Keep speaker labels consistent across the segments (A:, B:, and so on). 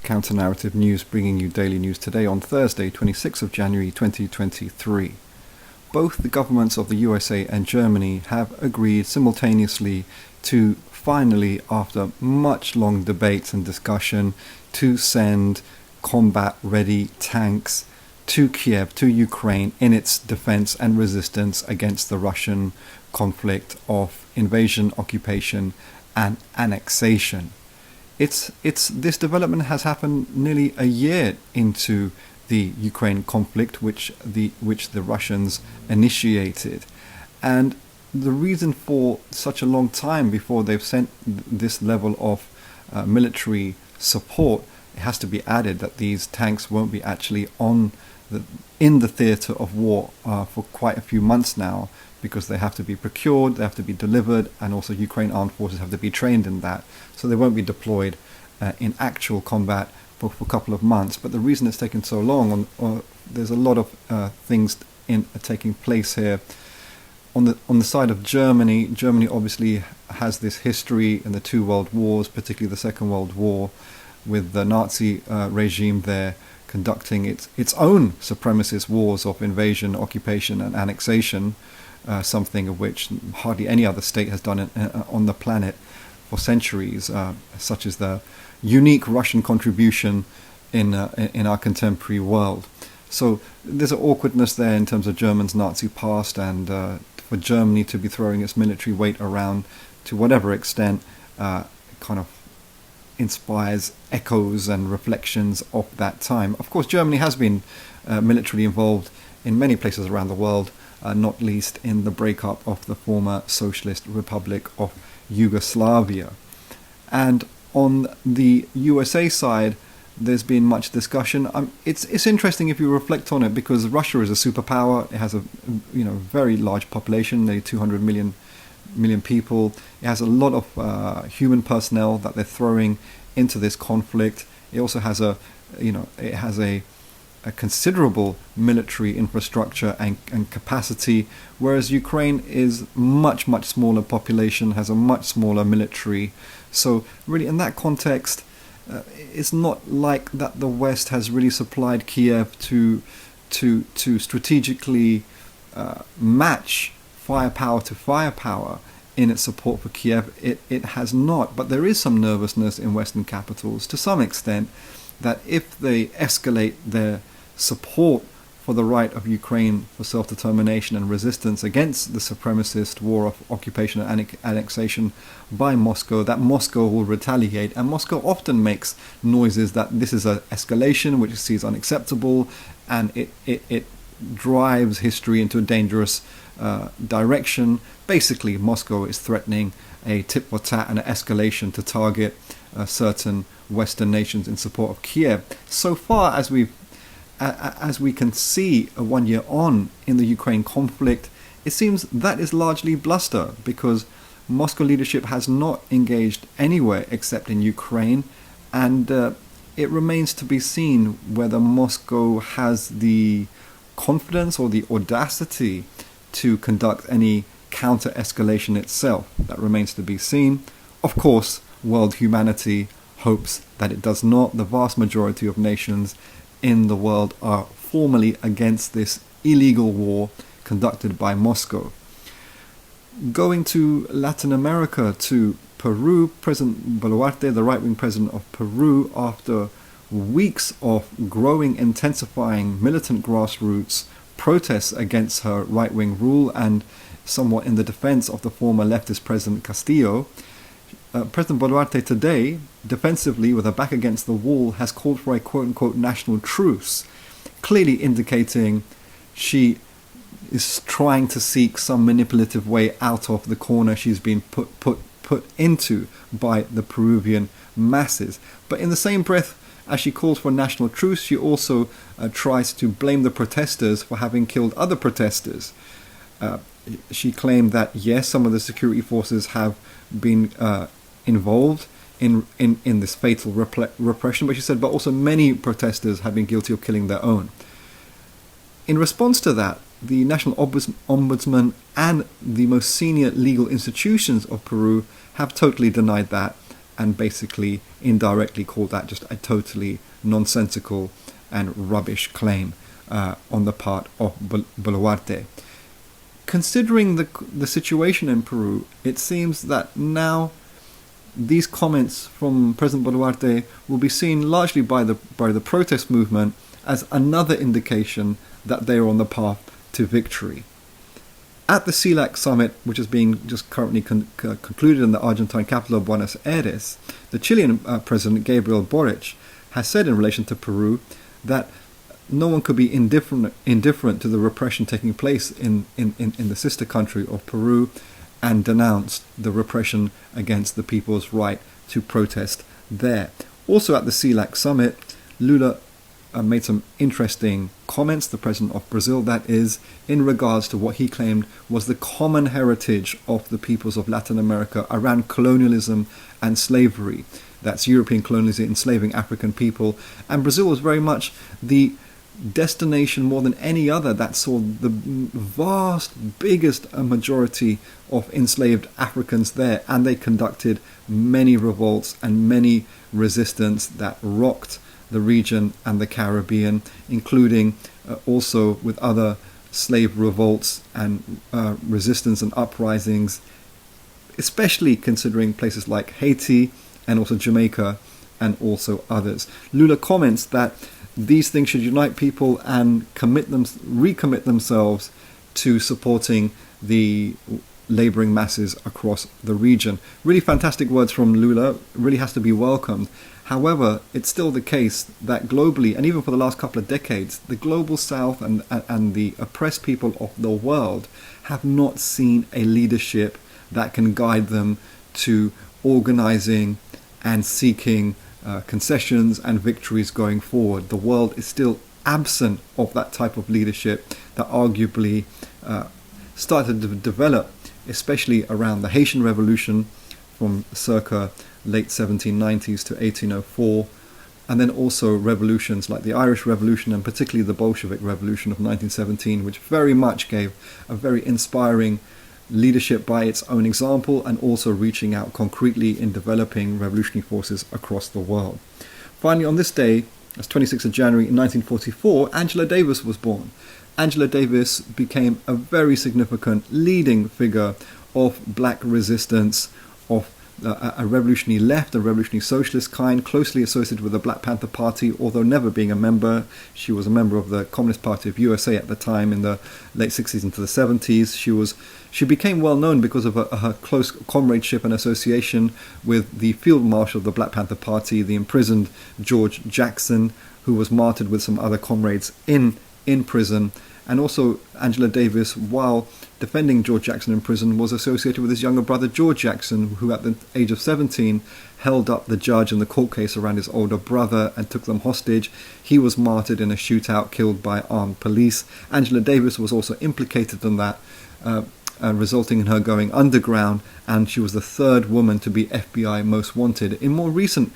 A: Counter-Narrative News, bringing you daily news today on Thursday, 26th of January 2023. Both the governments of the USA and Germany have agreed simultaneously to finally, after much long debates and discussion, to send combat-ready tanks to Kiev, to Ukraine, in its defense and resistance against the Russian conflict of invasion, occupation, and annexation. This development has happened nearly a year into the Ukraine conflict, which the Russians initiated, and the reason for such a long time before they've sent this level of military support, it has to be added that these tanks won't be actually in the theatre of war for quite a few months now, because they have to be procured, they have to be delivered, and also Ukraine armed forces have to be trained in that. So they won't be deployed in actual combat for a couple of months. But the reason it's taken so long, there's a lot of things taking place here. On the side of Germany, Germany obviously has this history in the two world wars, particularly the Second World War, with the Nazi regime there conducting its own supremacist wars of invasion, occupation, and annexation. Something of which hardly any other state has done on the planet for centuries, such as the unique Russian contribution in our contemporary world. So there's an awkwardness there in terms of Germany's Nazi past, and for Germany to be throwing its military weight around to whatever extent kind of inspires echoes and reflections of that time. Of course, Germany has been militarily involved in many places around the world, not least in the breakup of the former Socialist Republic of Yugoslavia. And on the USA side, there's been much discussion. It's interesting if you reflect on it, because Russia is a superpower. It has a very large population, nearly 200 million people. It has a lot of human personnel that they're throwing into this conflict. It also has a considerable military infrastructure and capacity, whereas Ukraine is much smaller population, has a much smaller military. So really, in that context, it's not like that the West has really supplied Kiev to strategically match firepower to firepower in its support for Kiev. It has not, but there is some nervousness in Western capitals to some extent that if they escalate their support for the right of Ukraine for self-determination and resistance against the supremacist war of occupation and annexation by Moscow, that Moscow will retaliate. And Moscow often makes noises that this is an escalation which it sees unacceptable, and it drives history into a dangerous direction. Basically, Moscow is threatening a tit for tat and an escalation to target certain Western nations in support of Kiev. So far as we can see 1 year on in the Ukraine conflict, it seems that is largely bluster, because Moscow leadership has not engaged anywhere except in Ukraine, and it remains to be seen whether Moscow has the confidence or the audacity to conduct any counter-escalation itself. That remains to be seen. Of course, world humanity hopes that it does not. The vast majority of nations in the world are formally against this illegal war conducted by Moscow. Going to Latin America, to Peru, President Boluarte, the right-wing president of Peru, after weeks of growing, intensifying militant grassroots protests against her right-wing rule and somewhat in the defense of the former leftist President Castillo, President Boluarte today, defensively with her back against the wall, has called for a quote-unquote national truce, clearly indicating she is trying to seek some manipulative way out of the corner she's been put into by the Peruvian masses. But in the same breath as she calls for a national truce, she also tries to blame the protesters for having killed other protesters. She claimed that, yes, some of the security forces have been involved in this fatal repression, but she said, but also many protesters have been guilty of killing their own. In response to that, the National Ombudsman and the most senior legal institutions of Peru have totally denied that and basically indirectly called that just a totally nonsensical and rubbish claim on the part of Boluarte. Considering the situation in Peru, it seems that now these comments from President Boluarte will be seen largely by the protest movement as another indication that they are on the path to victory. At the CELAC summit, which is being just currently concluded in the Argentine capital of Buenos Aires, the Chilean President Gabriel Boric has said in relation to Peru that no one could be indifferent to the repression taking place in the sister country of Peru, and denounced the repression against the people's right to protest there. Also at the CELAC summit, Lula made some interesting comments, the president of Brazil that is, in regards to what he claimed was the common heritage of the peoples of Latin America around colonialism and slavery. That's European colonialism enslaving African people. And Brazil was very much the destination more than any other that saw the vast, biggest majority of enslaved Africans there. And they conducted many revolts and many resistance that rocked the region and the Caribbean, including also with other slave revolts and resistance and uprisings, especially considering places like Haiti and also Jamaica and also others. Lula comments that these things should unite people and recommit themselves to supporting the labouring masses across the region. Really fantastic words from Lula, really has to be welcomed. However, it's still the case that globally, and even for the last couple of decades, the global south and the oppressed people of the world have not seen a leadership that can guide them to organising and seeking concessions and victories going forward. The world is still absent of that type of leadership that arguably started to develop, especially around the Haitian Revolution from circa late 1790s to 1804, and then also revolutions like the Irish Revolution and particularly the Bolshevik Revolution of 1917, which very much gave a very inspiring leadership by its own example and also reaching out concretely in developing revolutionary forces across the world. Finally, on this day, as 26th of January 1944, Angela Davis was born. Angela Davis became a very significant leading figure of black resistance, of a revolutionary left, a revolutionary socialist kind, closely associated with the Black Panther Party, although never being a member. She was a member of the Communist Party of USA at the time in the late 60s into the 70s. She became well known because of her close comradeship and association with the Field Marshal of the Black Panther Party, the imprisoned George Jackson, who was martyred with some other comrades in prison. And also Angela Davis, while defending George Jackson in prison, was associated with his younger brother George Jackson, who at the age of 17 held up the judge in the court case around his older brother and took them hostage. He was martyred in a shootout, killed by armed police. Angela Davis was also implicated in that, resulting in her going underground, and she was the third woman to be FBI most wanted. In more recent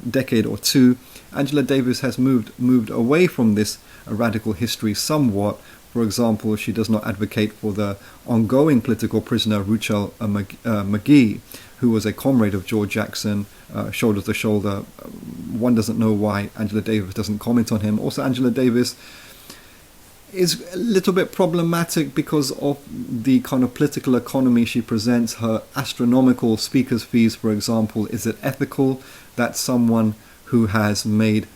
A: decade or two, Angela Davis has moved away from this radical history somewhat. For example, she does not advocate for the ongoing political prisoner Ruchel McGee, who was a comrade of George Jackson, shoulder to shoulder. One doesn't know why Angela Davis doesn't comment on him. Also, Angela Davis is a little bit problematic because of the kind of political economy she presents. Her astronomical speakers' fees, for example. Is it ethical that someone who has made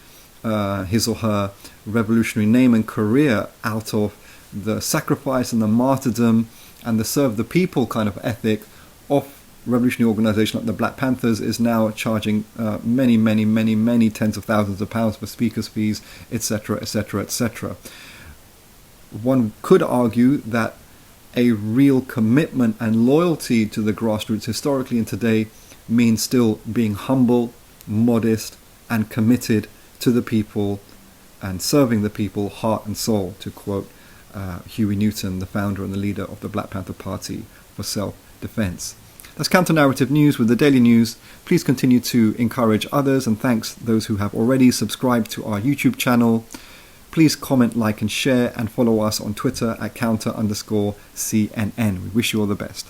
A: his or her revolutionary name and career out of the sacrifice and the martyrdom and the serve the people kind of ethic of revolutionary organisation like the Black Panthers is now charging many tens of thousands of pounds for speakers' fees, etc., etc., etc. One could argue that a real commitment and loyalty to the grassroots historically and today means still being humble, modest, and committed to the people and serving the people heart and soul, to quote Huey Newton, the founder and the leader of the Black Panther Party for self-defense. That's Counter-Narrative News with the Daily News. Please continue to encourage others, and thanks those who have already subscribed to our YouTube channel. Please comment, like and share, and follow us on Twitter at @counter_CNN. We wish you all the best.